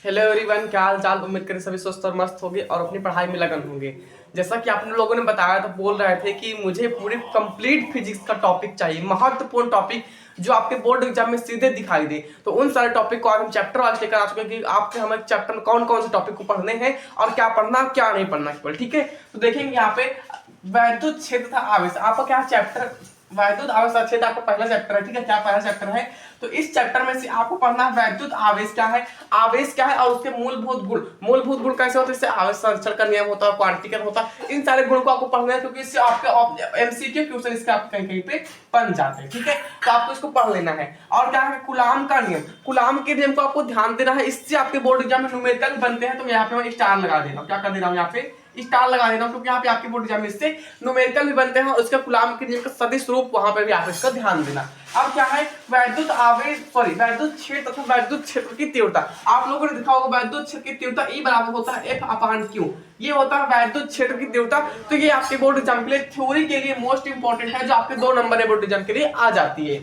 Hello everyone, क्या हाल चाल। उम्मीद करें सभी स्वस्थ और मस्त होंगे और अपनी पढ़ाई में लगन होंगे। जैसा कि आप लोगों ने बताया, तो बोल रहे थे कि मुझे पूरी कंप्लीट फिजिक्स का टॉपिक चाहिए, महत्वपूर्ण टॉपिक जो आपके बोर्ड एग्जाम में सीधे दिखाई दे। तो उन सारे टॉपिक को आज हम चैप्टर वाइज लेकर आ चुके हैं कि आपके हमें चैप्टर में कौन कौन से टॉपिक को पढ़ने हैं और क्या पढ़ना क्या नहीं पढ़ना। ठीक है, तो देखेंगे यहाँ पे वैद्युत क्षेत्र था आवेश। आपका क्या चैप्टर वैद्युत आवेश क्षेत्र आपका पहला चैप्टर है। ठीक है, क्या पहला चैप्टर है? तो इस चैप्टर में से आपको पढ़ना है वैद्युत आवेश क्या है, आवेश क्या है और उसके मूलभूत गुण। मूलभूत गुण कैसे होते हैं? इससे आवेश संरक्षण का नियम होता है, क्वांटिकल होता है। इन सारे गुण को आपको पढ़ना है क्योंकि इससे आपके एमसीक्यू क्वेश्चन इसके आपके कहीं कहीं पे बन जाते हैं। ठीक है, तो आपको इसको पढ़ लेना है। और क्या है? कूलाम का नियम। कूलाम के नियम को आपको ध्यान देना है, इससे आपके बोर्ड एग्जाम में न्यूमेरिकल बनते हैं। तो यहाँ पे मैं स्टार लगा दे रहा हूँ। क्या कर दे रहा हूँ? यहाँ पे स्टार लगा देना, क्योंकि यहाँ पे आपके बोर्ड एग्जाम में इससे न्यूमेरिकल भी बनते हैं और उसका कूलाम के नियम का सदिश रूप वहां पे भी आप इसका ध्यान देना। अब क्या है? वैद्युत आवेश वैद्युत क्षेत्र तथा वैद्युत क्षेत्र की तीव्रता। आप लोगों ने देखा होगा वैद्युत क्षेत्र की तीव्रता E बराबर होता है F अपान Q। ये होता है वैद्युत क्षेत्र की तीव्रता। तो ये आपके बोर्ड एग्जाम के लिए थ्योरी के लिए मोस्ट इंपॉर्टेंट है, जो आपके 2 नंबर बोर्ड एग्जाम के लिए आ जाती है।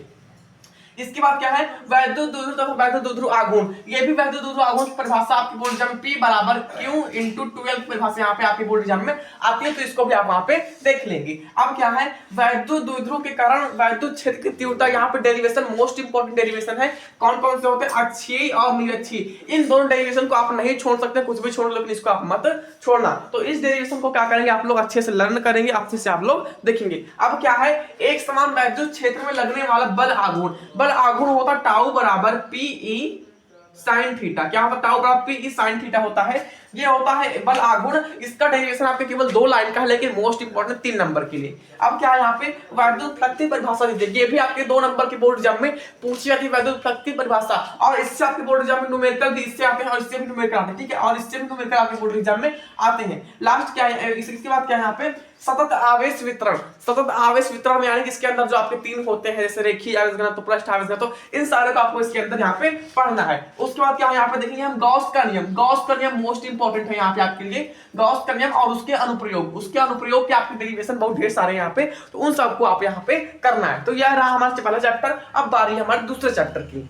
इसके बाद क्या है? वैद्युत द्विध्रुव तथा वैद्युत द्विध्रुव आघूर्ण। ये भी वैद्युत द्विध्रुव आघूर्ण की परिभाषा आपके बोर्ड एग्जाम में P बराबर Q इंटू 12 परिभाषा यहाँ पे आपके बोर्ड एग्जाम में आती है, तो इसको भी आप वहां पे देख लेंगे। अब क्या है? वैद्युत द्विध्रुव के कारण वैद्युत क्षेत्र की तीव्रता, यहाँ पे डेरिवेशन मोस्ट इंपॉर्टेंट डेरिवेशन है। कौन कौन से होते हैं? अक्षीय और निरक्षीय। इन दोनों डेरिवेशन को आप नहीं छोड़ सकते, कुछ भी छोड़ लो, लेकिन इसको आप मत छोड़ना। तो इस डेरिवेशन को क्या करेंगे आप लोग? अच्छे से लर्न करेंगे, अच्छे से आप लोग देखेंगे। अब क्या है? एक समान वैद्युत क्षेत्र में लगने वाला बल आघूर्ण। बल आघूर्ण होता टाउ बराबर पीई साइन थीटा। क्या होता? टाउ बराबर पीई साइन थीटा होता है। ये होता है बल आघूर्ण। इसका डेरिवेशन आपके केवल 2 लाइन का है, लेकिन मोस्ट इंपोर्टेंट 3 नंबर के लिए। अब क्या है? यहाँ पे वैद्युत फ्लक्स की परिभाषा दीजिए। ये भी आपके 2 नंबर के बोर्ड एग्जाम में पूछी जाती है, वैद्युत फ्लक्स की परिभाषा। और इससे आपके बोर्ड एग्जाम में न्यूमेरिकल भी इससे आते हैं और इससे भी न्यूमेरिकल आते हैं। ठीक है, और इससे भी न्यूमेरिकल आपके बोर्ड एग्जाम में आते हैं। लास्ट क्या है? इसके बाद क्या है? यहाँ पे सतत आवेश वितरण। सतत आवेश वितरण यानी कि इसके अंदर जो आपके 3 होते हैं, जैसे रेखीय आवेश घनत्व, पृष्ठ आवेश घनत्व, इन सारे को आपको इसके अंदर यहाँ पे पढ़ना है। उसके बाद क्या है? यहाँ पे देखेंगे हम गॉस का नियम। गॉस का नियम मोस्ट इंपॉर्टेंट है यहाँ पे आपके लिए। गॉस का नियम और उसके अनुप्रयोग के आपके डेरिवेशन बहुत ढेर सारे यहाँ पे, तो उन सबको आप यहाँ पे करना है। तो यह रहा हमारा पहला चैप्टर। अब बारी हमारे दूसरे चैप्टर की।